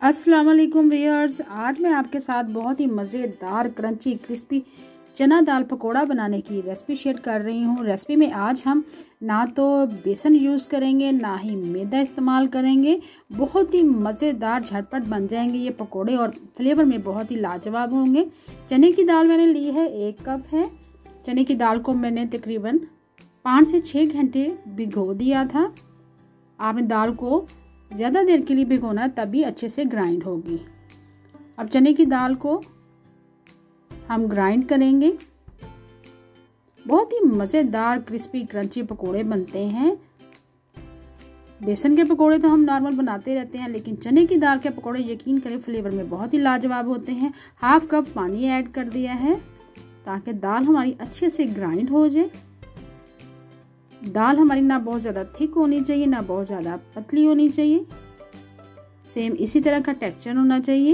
अस्सलाम वालेकुम व्यूअर्स, आज मैं आपके साथ बहुत ही मज़ेदार क्रंची क्रिस्पी चना दाल पकोड़ा बनाने की रेसिपी शेयर कर रही हूँ। रेसिपी में आज हम ना तो बेसन यूज़ करेंगे ना ही मैदा इस्तेमाल करेंगे। बहुत ही मज़ेदार झटपट बन जाएंगे ये पकोड़े और फ्लेवर में बहुत ही लाजवाब होंगे। चने की दाल मैंने ली है, 1 कप है। चने की दाल को मैंने तकरीबन 5 से 6 घंटे भिगो दिया था। आपने दाल को ज़्यादा देर के लिए भिगोना, तभी अच्छे से ग्राइंड होगी। अब चने की दाल को हम ग्राइंड करेंगे। बहुत ही मज़ेदार क्रिस्पी क्रंची पकोड़े बनते हैं। बेसन के पकोड़े तो हम नॉर्मल बनाते रहते हैं, लेकिन चने की दाल के पकोड़े यकीन करें फ्लेवर में बहुत ही लाजवाब होते हैं। 1/2 कप पानी ऐड कर दिया है ताकि दाल हमारी अच्छे से ग्राइंड हो जाए। दाल हमारी ना बहुत ज़्यादा थिक होनी चाहिए ना बहुत ज़्यादा पतली होनी चाहिए। सेम इसी तरह का टेक्सचर होना चाहिए,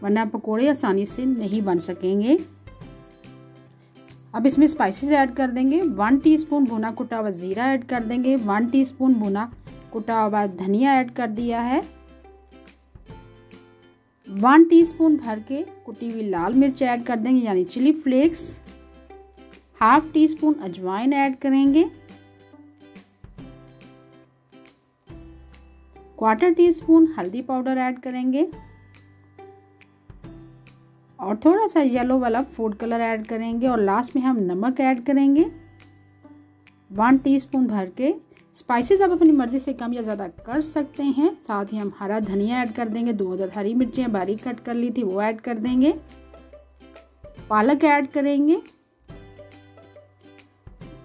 वरना पकोड़े आसानी से नहीं बन सकेंगे। अब इसमें स्पाइसेस ऐड कर देंगे। 1 टीस्पून भुना कुटा हुआ ज़ीरा ऐड कर देंगे। 1 टीस्पून भुना कुटा हुआ धनिया ऐड कर दिया है। 1 टीस्पून भर के कुटी हुई लाल मिर्च ऐड कर देंगे, यानी चिली फ्लेक्स। 1/2 टीस्पून अजवाइन ऐड करेंगे। 1/4 टीस्पून हल्दी पाउडर ऐड करेंगे और थोड़ा सा येलो वाला फूड कलर ऐड करेंगे और लास्ट में हम नमक ऐड करेंगे 1 टीस्पून भर के। स्पाइसेस आप अपनी मर्जी से कम या ज़्यादा कर सकते हैं। साथ ही हम हरा धनिया ऐड कर देंगे। 2 अदद हरी मिर्चें बारीक कट कर ली थी, वो ऐड कर देंगे। पालक ऐड करेंगे।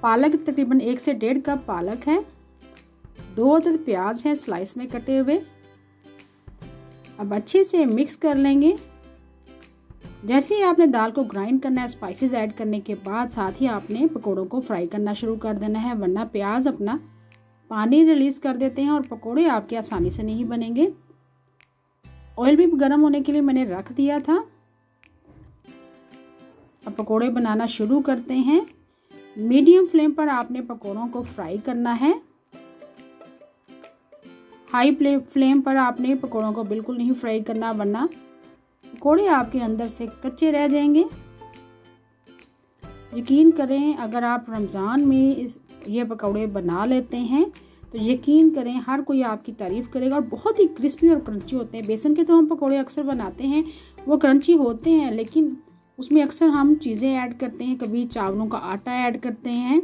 पालक तकरीबन 1 से 1.5 कप पालक है। 2 अदद प्याज हैं स्लाइस में कटे हुए। अब अच्छे से मिक्स कर लेंगे। जैसे ही आपने दाल को ग्राइंड करना है, स्पाइसेस ऐड करने के बाद साथ ही आपने पकोड़ों को फ्राई करना शुरू कर देना है, वरना प्याज अपना पानी रिलीज कर देते हैं और पकोड़े आपके आसानी से नहीं बनेंगे। ऑयल भी गर्म होने के लिए मैंने रख दिया था। अब पकोड़े बनाना शुरू करते हैं। मीडियम फ्लेम पर आपने पकोड़ों को फ्राई करना है। हाई फ्लेम पर आपने पकोड़ों को बिल्कुल नहीं फ्राई करना, वरना पकोड़े आपके अंदर से कच्चे रह जाएंगे। यकीन करें, अगर आप रमज़ान में ये पकोड़े बना लेते हैं तो यकीन करें हर कोई आपकी तारीफ़ करेगा और बहुत ही क्रिस्पी और क्रंची होते हैं। बेसन के तो हम पकोड़े अक्सर बनाते हैं, वो क्रंची होते हैं, लेकिन उसमें अक्सर हम चीज़ें ऐड करते हैं। कभी चावलों का आटा ऐड करते हैं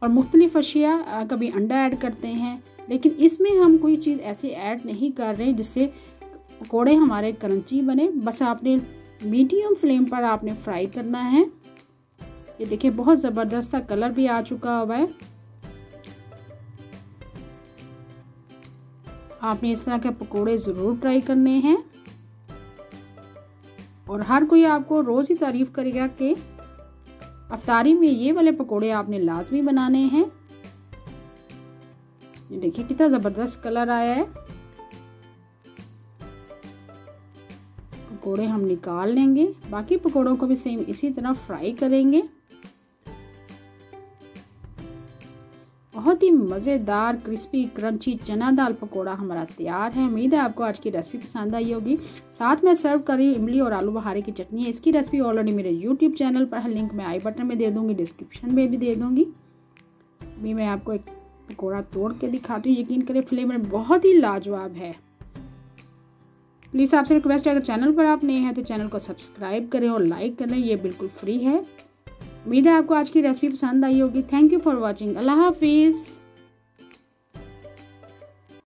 और मुख्तलिफ अशिया, कभी अंडा ऐड करते हैं, लेकिन इसमें हम कोई चीज़ ऐसे ऐड नहीं कर रहे जिससे पकोड़े हमारे क्रंची बने। बस आपने मीडियम फ्लेम पर आपने फ्राई करना है। ये देखिए बहुत ज़बरदस्त सा कलर भी आ चुका हुआ है। आपने इस तरह के पकोड़े ज़रूर ट्राई करने हैं और हर कोई आपको रोज़ ही तारीफ़ करेगा कि अफ्तारी में ये वाले पकोड़े आपने लाजमी बनाने हैं। ये देखिए कितना ज़बरदस्त कलर आया है। पकोड़े हम निकाल लेंगे। बाकी पकोड़ों को भी सेम इसी तरह फ्राई करेंगे। बहुत ही मज़ेदार क्रिस्पी क्रंची चना दाल पकोड़ा हमारा तैयार है। उम्मीद है आपको आज की रेसिपी पसंद आई होगी। साथ में सर्व करी इमली और आलू बुखारे की चटनी है। इसकी रेसिपी ऑलरेडी मेरे यूट्यूब चैनल पर है, लिंक मैं आई बटन में दे दूँगी, डिस्क्रिप्शन में भी दे दूँगी। अभी मैं आपको एक पकोड़ा तोड़ के दिखाती हूँ। यकीन करें फ्लेवर बहुत ही लाजवाब है। प्लीज़ आपसे रिक्वेस्ट है, अगर चैनल पर आप नए हैं तो चैनल को सब्सक्राइब करें और लाइक करें, ये बिल्कुल फ्री है। उम्मीद है आपको आज की रेसिपी पसंद आई होगी। Thank you for watching. अल्लाह हाफिज़।